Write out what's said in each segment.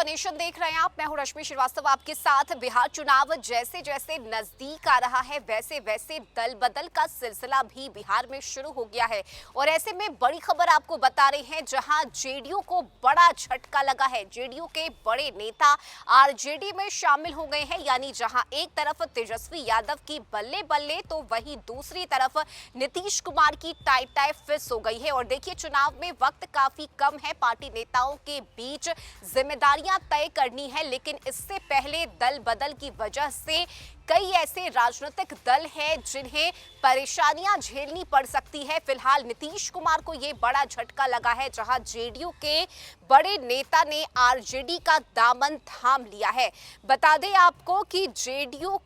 For nation देख रहे हैं आप। मैं हूं रश्मि श्रीवास्तव आपके साथ। बिहार चुनाव जैसे जैसे नजदीक आ रहा है वैसे वैसे दल बदल का सिलसिला भी बिहार में शुरू हो गया है और ऐसे में बड़ी खबर आपको बता रहे हैं जहां जेडीयू को बड़ा झटका लगा है। जेडीयू के बड़े नेता आरजेडी में शामिल हो गए हैं, यानी जहां एक तरफ तेजस्वी यादव की बल्ले बल्ले तो वहीं दूसरी तरफ नीतीश कुमार की टाई टाई फिस हो गई है। और देखिए, चुनाव में वक्त काफी कम है, पार्टी नेताओं के बीच जिम्मेदारियां तय करनी है, लेकिन इससे पहले दल बदल की वजह से कई ऐसे राजनीतिक दल हैं जिन्हें परेशानियां झेलनी पड़ सकती है। फिलहाल नीतीश कुमार को यह बड़ा झटका लगा है जहां जेडीयू के बड़े नेता ने आरजेडी का दामन थाम लिया है। बता दें आपको कि जेडीयू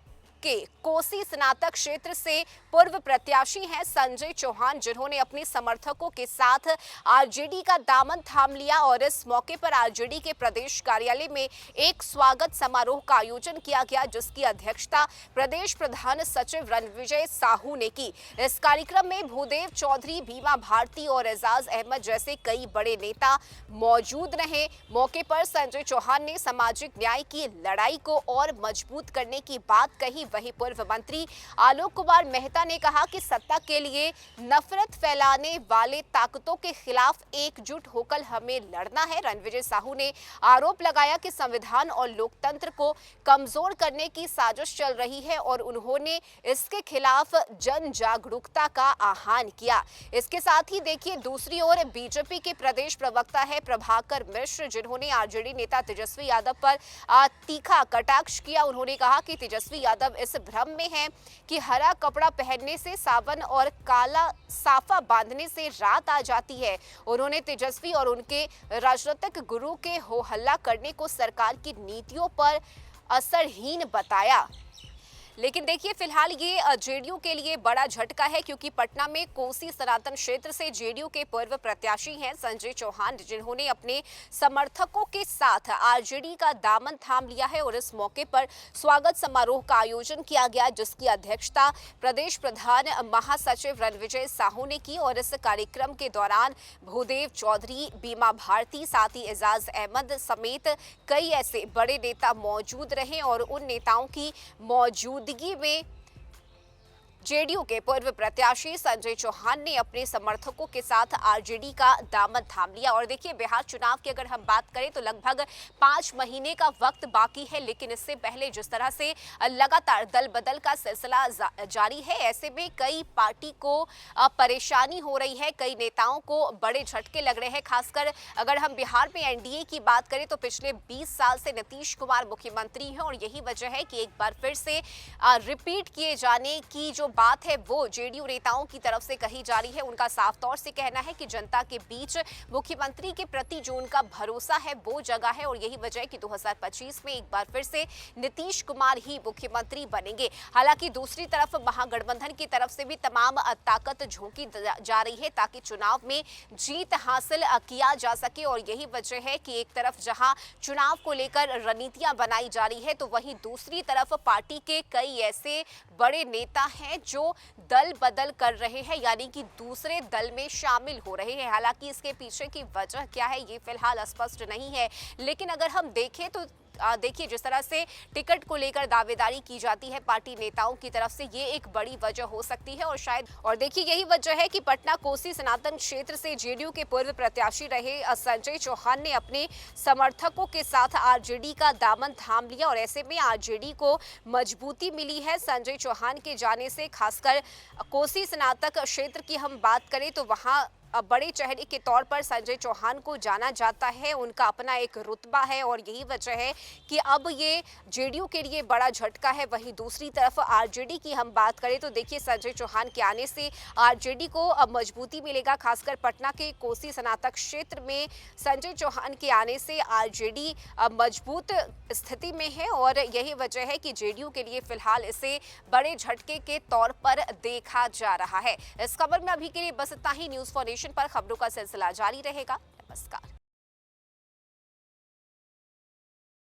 के कोसी स्नातक क्षेत्र से पूर्व प्रत्याशी हैं संजय चौहान, जिन्होंने अपने समर्थकों के साथ आरजेडी का दामन थाम लिया और इस मौके पर आरजेडी के प्रदेश कार्यालय में एक स्वागत समारोह का आयोजन किया गया, जिसकी अध्यक्षता प्रदेश प्रधान सचिव रणविजय साहू ने की। इस कार्यक्रम में भूदेव चौधरी, बीमा भारती और एजाज अहमद जैसे कई बड़े नेता मौजूद रहे। मौके पर संजय चौहान ने सामाजिक न्याय की लड़ाई को और मजबूत करने की बात कही। वहीं पूर्व मंत्री आलोक कुमार मेहता ने कहा कि सत्ता के लिए नफरत फैलाने वाले ताकतों के खिलाफ एकजुट होकर हमें लड़ना है। रणविजय साहू ने आरोप लगाया कि संविधान और लोकतंत्र को कमजोर करने की साजिश चल रही है और उन्होंने इसके खिलाफ जन जागरूकता का आह्वान किया। इसके साथ ही देखिए, दूसरी ओर बीजेपी के प्रदेश प्रवक्ता है प्रभाकर मिश्र, जिन्होंने आरजेडी नेता तेजस्वी यादव पर तीखा कटाक्ष किया। उन्होंने कहा कि तेजस्वी यादव इस भ्रम में है कि हरा कपड़ा पहनने से सावन और काला साफा बांधने से रात आ जाती है। उन्होंने तेजस्वी और उनके राजनीतिक गुरु के हो हल्ला करने को सरकार की नीतियों पर असरहीन बताया। लेकिन देखिए, फिलहाल ये जेडीयू के लिए बड़ा झटका है, क्योंकि पटना में कोसी सनातन क्षेत्र से जेडीयू के पूर्व प्रत्याशी हैं संजय चौहान, जिन्होंने अपने समर्थकों के साथ आरजेडी का दामन थाम लिया है और इस मौके पर स्वागत समारोह का आयोजन किया गया, जिसकी अध्यक्षता प्रदेश प्रधान महासचिव रणविजय साहू ने की। और इस कार्यक्रम के दौरान भूदेव चौधरी, बीमा भारती, साथ ही एजाज अहमद समेत कई ऐसे बड़े नेता मौजूद रहे और उन नेताओं की मौजूदगी में जेडीयू के पूर्व प्रत्याशी संजय चौहान ने अपने समर्थकों के साथ आरजेडी का दामन थाम लिया। और देखिए, बिहार चुनाव की अगर हम बात करें तो लगभग 5 महीने का वक्त बाकी है, लेकिन इससे पहले जिस तरह से लगातार दल बदल का सिलसिला जारी है, ऐसे में कई पार्टी को परेशानी हो रही है, कई नेताओं को बड़े झटके लग रहे हैं। खासकर अगर हम बिहार में एनडीए की बात करें तो पिछले 20 साल से नीतीश कुमार मुख्यमंत्री हैं और यही वजह है कि एक बार फिर से रिपीट किए जाने की जो बात है वो जेडीयू नेताओं की तरफ से कही जा रही है। उनका साफ तौर से कहना है कि जनता के बीच मुख्यमंत्री के प्रति जो उनका भरोसा है वो जगह है और यही वजह है कि 2025 में एक बार फिर से नीतीश कुमार ही मुख्यमंत्री बनेंगे। हालांकि दूसरी तरफ महागठबंधन की तरफ से भी तमाम ताकत झोंकी जा रही है ताकि चुनाव में जीत हासिल किया जा सके। और यही वजह है कि एक तरफ जहां चुनाव को लेकर रणनीतियां बनाई जा रही है, तो वहीं दूसरी तरफ पार्टी के कई ऐसे बड़े नेता हैं जो दल बदल कर रहे हैं, यानी कि दूसरे दल में शामिल हो रहे हैं। हालांकि इसके पीछे की वजह क्या है ये फिलहाल स्पष्ट नहीं है, लेकिन अगर हम देखें तो देखिए, जिस तरह से टिकट को लेकर दावेदारी की जाती है पार्टी नेताओं की तरफ से, ये एक बड़ी वजह हो सकती है। और देखिए, यही वजह है कि पटना कोसी सनातन क्षेत्र से जेडीयू के पूर्व प्रत्याशी रहे संजय चौहान ने अपने समर्थकों के साथ आरजेडी का दामन थाम लिया और ऐसे में आरजेडी को मजबूती मिली है संजय चौहान के जाने से। खासकर कोसी स्नातक क्षेत्र की हम बात करें तो वहां बड़े चेहरे के तौर पर संजय चौहान को जाना जाता है, उनका अपना एक रुतबा है और यही वजह है कि अब ये जेडीयू के लिए बड़ा झटका है। वहीं दूसरी तरफ आरजेडी की हम बात करें तो देखिए, संजय चौहान के आने से आरजेडी को अब मजबूती मिलेगा। खासकर पटना के कोसी स्नातक क्षेत्र में संजय चौहान के आने से आरजेडी अब मजबूत स्थिति में है और यही वजह है कि जेडीयू के लिए फिलहाल इसे बड़े झटके के तौर पर देखा जा रहा है। इस खबर में अभी के लिए बस इतना ही। न्यूज़ फॉर नेशन पर खबरों का सिलसिला जारी रहेगा। नमस्कार।